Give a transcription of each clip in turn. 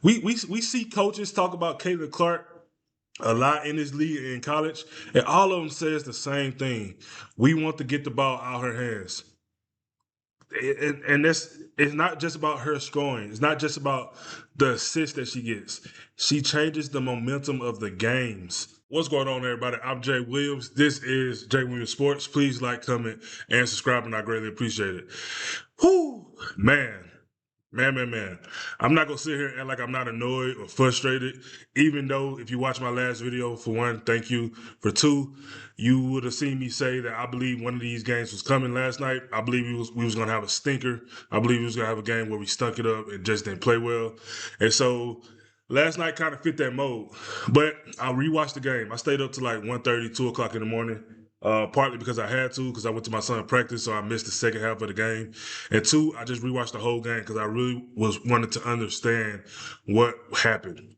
We see coaches talk about Caitlin Clark a lot in this league in college, and all of them says the same thing. We want to get the ball out her hands. And that's it's not just about her scoring. It's not just about the assist that she gets. She changes the momentum of the games. What's going on, everybody? I'm Jay Williams. This is Jay Williams Sports. Please like, comment, and subscribe, and I greatly appreciate it. Whoo, man. Man. I'm not gonna sit here and act like I'm not annoyed or frustrated, even though if you watch my last video, for one, thank you. For two, you would have seen me say that I believe one of these games was coming last night. I believe we was gonna have a stinker. I believe we was gonna have a game where we stunk it up and just didn't play well. And so last night kind of fit that mode. But I rewatched the game. I stayed up to like 1:30, 2 o'clock in the morning. Partly because I had to, because I went to my son's practice, so I missed the second half of the game. And two, I just rewatched the whole game because I really wanted to understand what happened.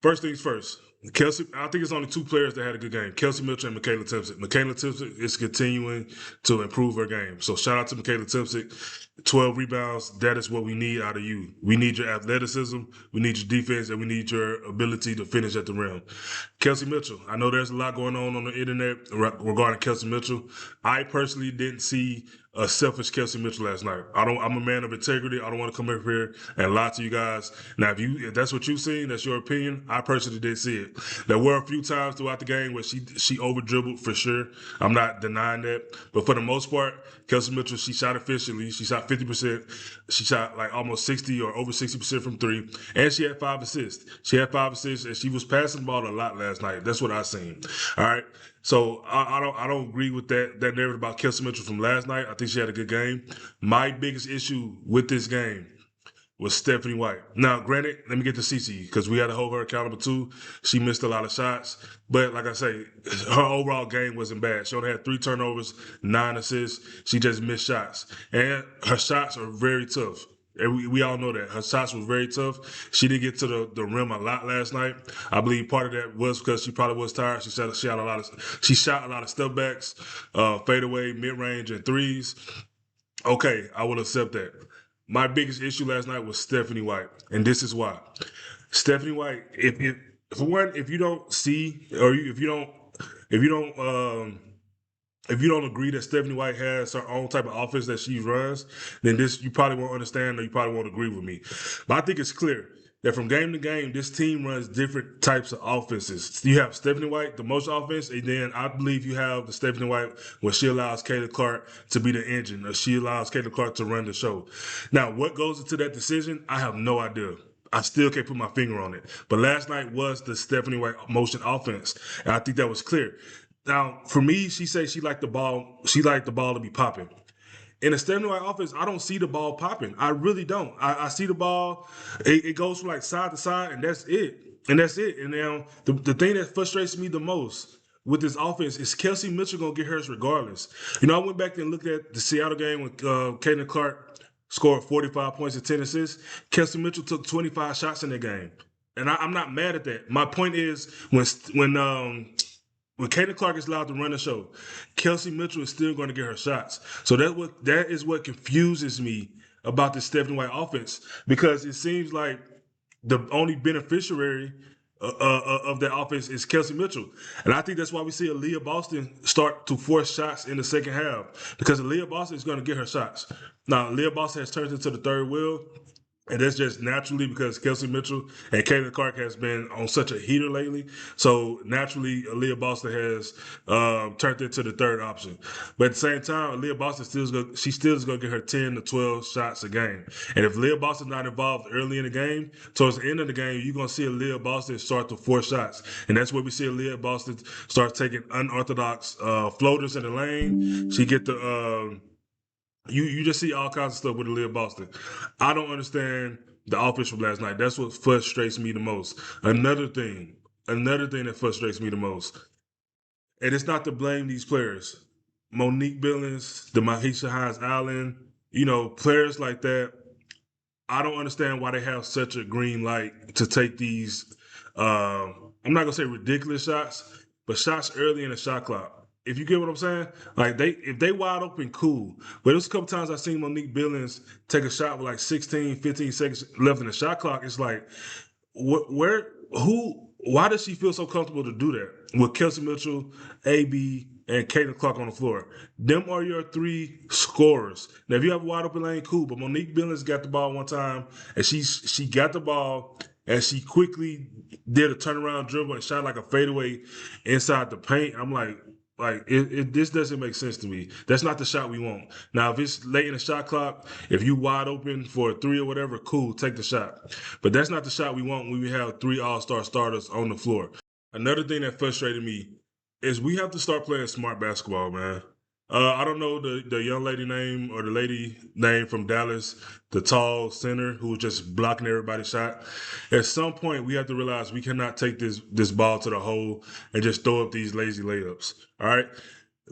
First things first. Kelsey, I think it's only two players that had a good game. Kelsey Mitchell and Michaela Timpsick. Michaela Timpsick is continuing to improve her game. So shout out to Michaela Timpsick. 12 rebounds. That is what we need out of you. We need your athleticism. We need your defense, and we need your ability to finish at the rim. Kelsey Mitchell. I know there's a lot going on the internet regarding Kelsey Mitchell. I personally didn't see a selfish Kelsey Mitchell last night. I'm a man of integrity. I don't want to come up here and lie to you guys. Now, if that's what you've seen, that's your opinion. I personally didn't see it. There were a few times throughout the game where she over dribbled for sure. I'm not denying that. But for the most part, Kelsey Mitchell, she shot efficiently. She shot 50%. She shot like almost 60 or over 60% from three. And she had 5 assists. She had 5 assists, and she was passing the ball a lot last night. That's what I seen. All right. So I don't agree with that narrative about Kelsey Mitchell from last night. I think she had a good game. My biggest issue with this game was Stephanie White. Now, granted, let me get to CC because we had to hold her accountable too. She missed a lot of shots, but like I say, her overall game wasn't bad. She only had 3 turnovers, 9 assists. She just missed shots, and her shots are very tough. And we all know that her shots were very tough. She didn't get to the rim a lot last night. I believe part of that was because she probably was tired. She shot a lot of step backs, fadeaway, mid range, and threes. Okay, I will accept that. My biggest issue last night was Stephanie White, and this is why. Stephanie White, if for one, if you don't see or if you don't if you don't agree that Stephanie White has her own type of offense that she runs, then this you probably won't understand or you probably won't agree with me. But I think it's clear that from game to game, this team runs different types of offenses. You have Stephanie White, the most offense, and then I believe you have the Stephanie White where she allows Kayla Clark to be the engine, or she allows Kayla Clark to run the show. Now, what goes into that decision, I have no idea. I still can't put my finger on it. But last night was the Stephanie White motion offense, and I think that was clear. Now, for me, she said she liked the ball. She liked the ball to be popping. In a Stephanie White offense, I don't see the ball popping. I really don't. I see the ball. It goes from like side to side, and that's it. And that's it. And now the thing that frustrates me the most with this offense is Kelsey Mitchell gonna get hers regardless. You know, I went back and looked at the Seattle game when Caitlin Clark scored 45 points and 10 assists. Kelsey Mitchell took 25 shots in that game, and I'm not mad at that. My point is when Caitlin Clark is allowed to run the show, Kelsey Mitchell is still going to get her shots. So that is what confuses me about the Stephanie White offense, because it seems like the only beneficiary of that offense is Kelsey Mitchell. And I think that's why we see Aaliyah Boston start to force shots in the second half, because Aaliyah Boston is going to get her shots. Now, Aaliyah Boston has turned into the third wheel. And that's just naturally because Kelsey Mitchell and Caitlin Clark has been on such a heater lately. So naturally, Aaliyah Boston has turned into the third option. But at the same time, Aaliyah Boston still is going to get her 10 to 12 shots a game. And if Aaliyah Boston's not involved early in the game, towards the end of the game, you're going to see Aaliyah Boston start to force shots. And that's where we see Aaliyah Boston start taking unorthodox floaters in the lane. She get the you just see all kinds of stuff with Aaliyah Boston. I don't understand the offense from last night. That's what frustrates me the most. Another thing that frustrates me the most, and it's not to blame these players. Monique Billings, the Mahisha Hines Allen, players like that. I don't understand why they have such a green light to take these, I'm not going to say ridiculous shots, but shots early in the shot clock. If you get what I'm saying, like if they wide open, cool. But there's a couple times I seen Monique Billings take a shot with like 16, 15 seconds left in the shot clock. It's like, where, who, why does she feel so comfortable to do that with Kelsey Mitchell, AB, and Caitlin Clark on the floor? Them are your three scorers. Now, if you have a wide open lane, cool. But Monique Billings got the ball one time, and she got the ball, and she quickly did a turnaround dribble and shot like a fadeaway inside the paint. I'm like this doesn't make sense to me. That's not the shot we want. Now, if it's late in the shot clock, if you wide open for a three or whatever, cool, take the shot. But that's not the shot we want when we have three all-star starters on the floor. Another thing that frustrated me is we have to start playing smart basketball, man. I don't know the young lady name or the lady name from Dallas, the tall center who was just blocking everybody's shot. At some point, we have to realize we cannot take this ball to the hole and just throw up these lazy layups. All right.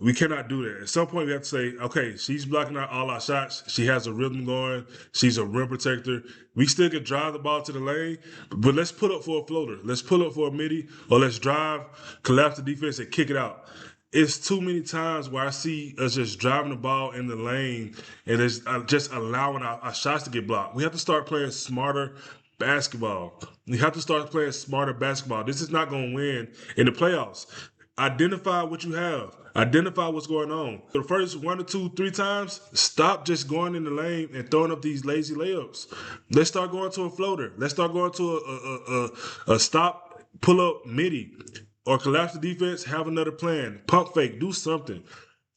We cannot do that. At some point, we have to say, okay, she's blocking out all our shots. She has a rhythm going. She's a rim protector. We still can drive the ball to the lane, but let's put up for a floater. Let's pull up for a midi, or let's drive, collapse the defense, and kick it out. It's too many times where I see us just driving the ball in the lane and it's just allowing our shots to get blocked. We have to start playing smarter basketball. We have to start playing smarter basketball. This is not going to win in the playoffs. Identify what you have. Identify what's going on. The first one or two, three times, stop just going in the lane and throwing up these lazy layups. Let's start going to a floater. Let's start going to a stop, pull up midi, or collapse the defense. Have another plan. Pump fake. Do something.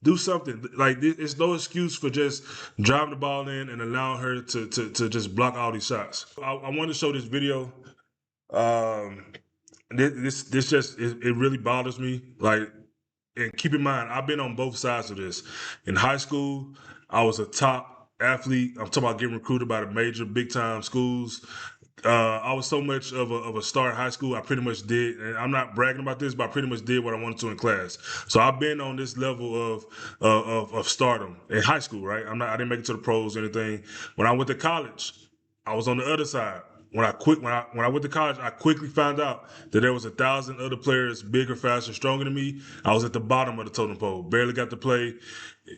Do something. Like, it's no excuse for just driving the ball in and allowing her to just block all these shots. I want to show this video. This just it really bothers me. Like, and keep in mind, I've been on both sides of this. In high school, I was a top athlete. I'm talking about getting recruited by the major big time schools. I was so much of a star in high school. I pretty much did, and I'm not bragging about this, but I pretty much did what I wanted to in class. So I've been on this level of stardom in high school, right? I didn't make it to the pros or anything. When I went to college, I was on the other side. When I went to college, I quickly found out that there was 1,000 other players bigger, faster, stronger than me. I was at the bottom of the totem pole. Barely got to play.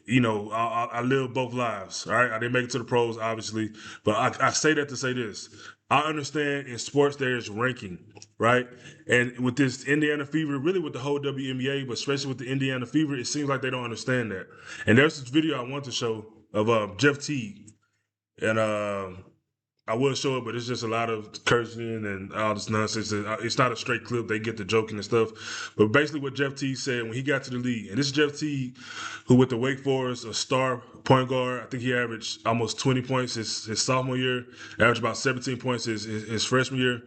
You know, I lived both lives. All right, I didn't make it to the pros, obviously, but I say that to say this. I understand in sports there is ranking, right? And with this Indiana Fever, really with the whole WNBA, but especially with the Indiana Fever, it seems like they don't understand that. And there's this video I want to show of Jeff Teague, and I will show it, but it's just a lot of cursing and all this nonsense. It's not a straight clip. They get the joking and stuff. But basically what Jeff Teague said when he got to the league, and this is Jeff Teague, who with the Wake Forest, a star point guard, I think he averaged almost 20 points his sophomore year, averaged about 17 points his freshman year,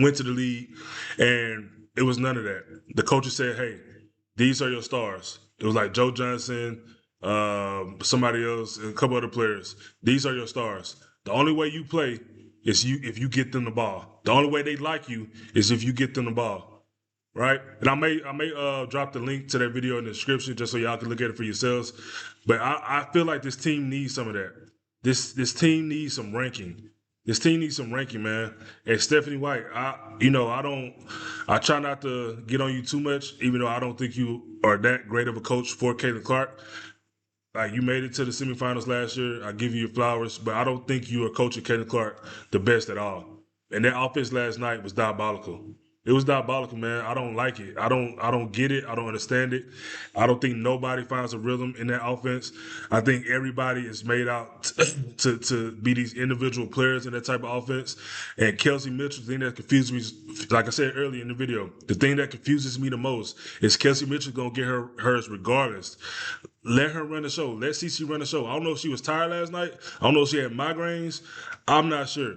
went to the league, and it was none of that. The coaches said, hey, these are your stars. It was like Joe Johnson, somebody else, and a couple other players. These are your stars. The only way you play is if you get them the ball. The only way they like you is if you get them the ball, right? And I may drop the link to that video in the description just so y'all can look at it for yourselves. But I feel like this team needs some of that. This team needs some ranking. This team needs some ranking, man. And Stephanie White, I try not to get on you too much, even though I don't think you are that great of a coach for Caitlin Clark. Like, you made it to the semifinals last year. I give you your flowers, but I don't think you are coaching Caitlin Clark the best at all. And that offense last night was diabolical. It was diabolical, man. I don't like it. I don't get it. I don't understand it. I don't think nobody finds a rhythm in that offense. I think everybody is made out to be these individual players in that type of offense. And Kelsey Mitchell, the thing that confuses me, like I said earlier in the video, the thing that confuses me the most is Kelsey Mitchell gonna get hers regardless. Let her run the show. Let CC run the show. I don't know if she was tired last night. I don't know if she had migraines. I'm not sure.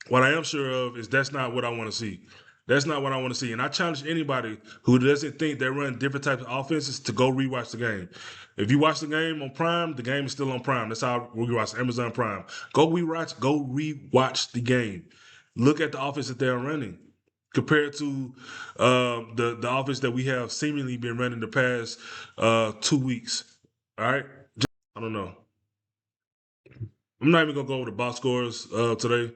What I am sure of is that's not what I want to see. That's not what I want to see. And I challenge anybody who doesn't think they run different types of offenses to go rewatch the game. If you watch the game on Prime, the game is still on Prime. That's how we watch Amazon Prime. Go rewatch the game. Look at the offense that they're running compared to the offense that we have seemingly been running the past 2 weeks. All right? I don't know. I'm not even going to go over the box scores today.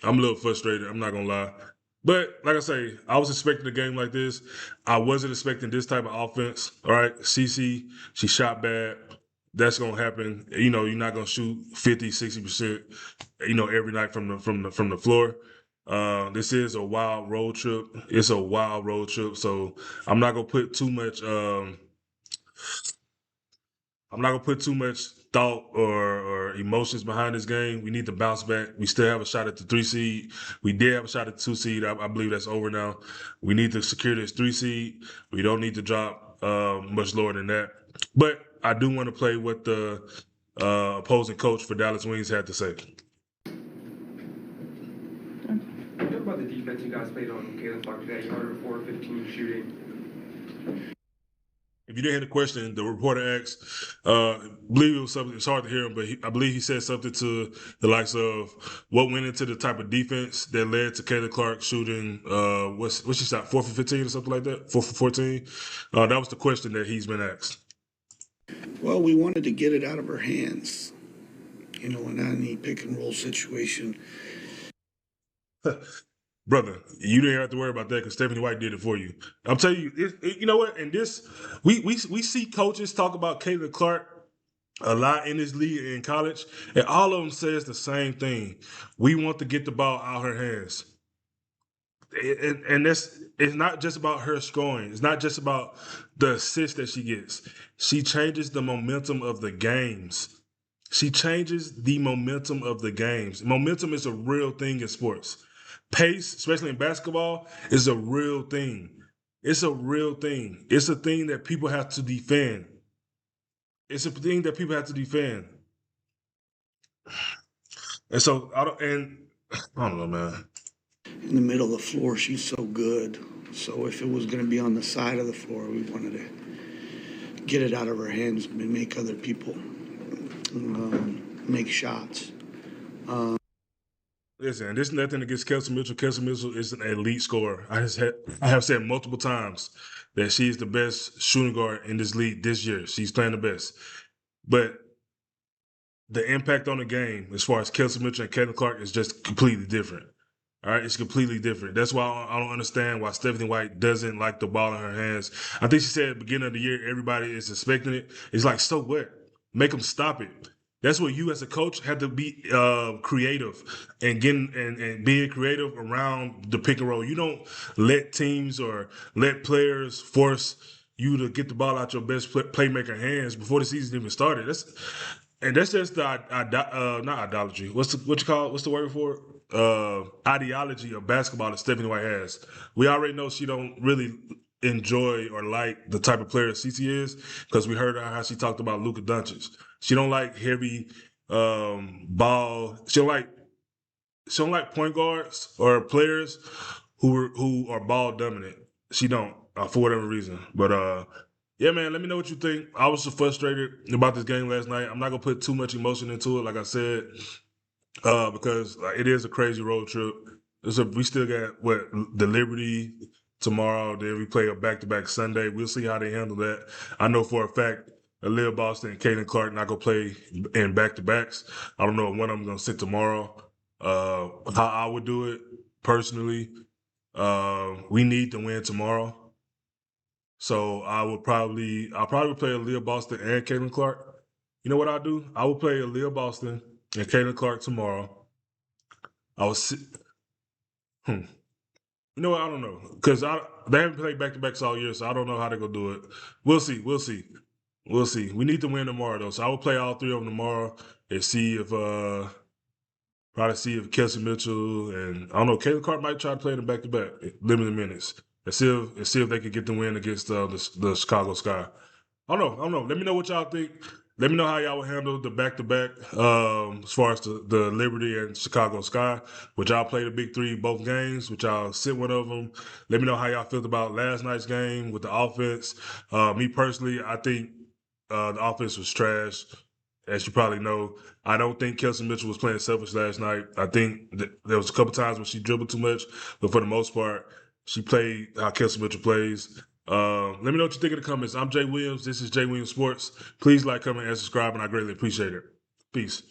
I'm a little frustrated. I'm not going to lie. But like I say, I was expecting a game like this. I wasn't expecting this type of offense. All right, CC, she shot bad. That's gonna happen. You know, you're not gonna shoot 50, 60%, every night from the floor. This is a wild road trip. It's a wild road trip. So I'm not gonna put too much I'm not gonna put too much thought or emotions behind this game. We need to bounce back. We still have a shot at the 3 seed. We did have a shot at the 2 seed. I believe that's over now. We need to secure this 3 seed. We don't need to drop much lower than that. But I do want to play what the opposing coach for Dallas Wings had to say. Talk about the defense you guys played on Caleb Clark today. You ordered 4-15 shooting. If you didn't hear the question, the reporter asked, I believe it was something, it's hard to hear him, but I believe he said something to the likes of what went into the type of defense that led to Kayla Clark shooting, what's she shot, 4 for 15 or something like that? 4 for 14? That was the question that he's been asked. Well, we wanted to get it out of her hands, in any pick and roll situation. Brother, you didn't have to worry about that because Stephanie White did it for you. I'm telling you, you know what? And this, we see coaches talk about Kayla Clark a lot in this league in college, and all of them says the same thing. We want to get the ball out her hands. And that's, it's not just about her scoring. It's not just about the assists that she gets. She changes the momentum of the games. She changes the momentum of the games. Momentum is a real thing in sports. Pace, especially in basketball, is a real thing. It's a real thing. It's a thing that people have to defend. It's a thing that people have to defend. And so I don't know, man. In the middle of the floor, she's so good. So if it was going to be on the side of the floor, we wanted to get it out of her hands and make other people make shots. Listen, this is nothing against Kelsey Mitchell. Kelsey Mitchell is an elite scorer. I have said multiple times that she's the best shooting guard in this league this year. She's playing the best. But the impact on the game, as far as Kelsey Mitchell and Caitlin Clark, is just completely different. All right, it's completely different. That's why I don't understand why Stephanie White doesn't like the ball in her hands. I think she said at the beginning of the year, everybody is expecting it. It's like, so what? Make them stop it. That's where you as a coach have to be creative and being creative around the pick and roll. You don't let teams or let players force you to get the ball out your best playmaker hands before the season even started. That's just the not idolatry. What you call it? What's the word for it? Ideology of basketball that Stephanie White has. We already know she don't really enjoy or like the type of player CC is because we heard how she talked about Luka Doncic. She don't like heavy ball. She don't like point guards or players who are ball dominant. She don't for whatever reason. But yeah, man, let me know what you think. I was so frustrated about this game last night. I'm not gonna put too much emotion into it, like I said, because it is a crazy road trip. We still got the Liberty tomorrow. Then we play a back-to-back Sunday. We'll see how they handle that. I know for a fact Aaliyah Boston and Caitlin Clark not gonna play in back-to-backs. I don't know if one of them gonna sit tomorrow. How I would do it personally, we need to win tomorrow. So I'll probably play Aaliyah Boston and Caitlin Clark. You know what I'll do? I will play Aaliyah Boston and Caitlin Clark tomorrow. I will sit. You know what? I don't know because they haven't played back to backs all year, so I don't know how they're gonna do it. We'll see. We'll see. We'll see. We need to win tomorrow though, so I will play all three of them tomorrow and see if Kelsey Mitchell and I don't know, Caitlin Clark might try to play them back to back, limited minutes. And see if they can get the win against the Chicago Sky. I don't know. Let me know what y'all think. Let me know how y'all would handle the back-to-back as far as the Liberty and Chicago Sky. Would y'all play the big three both games? Would y'all sit one of them? Let me know how y'all felt about last night's game with the offense. Me personally, I think the offense was trash. As you probably know, I don't think Kelsey Mitchell was playing selfish last night. I think there was a couple times when she dribbled too much, but for the most part, she played how Kelsey Mitchell plays. Let me know what you think in the comments. I'm Jay Williams. This is Jay Williams Sports. Please like, comment, and subscribe, and I greatly appreciate it. Peace.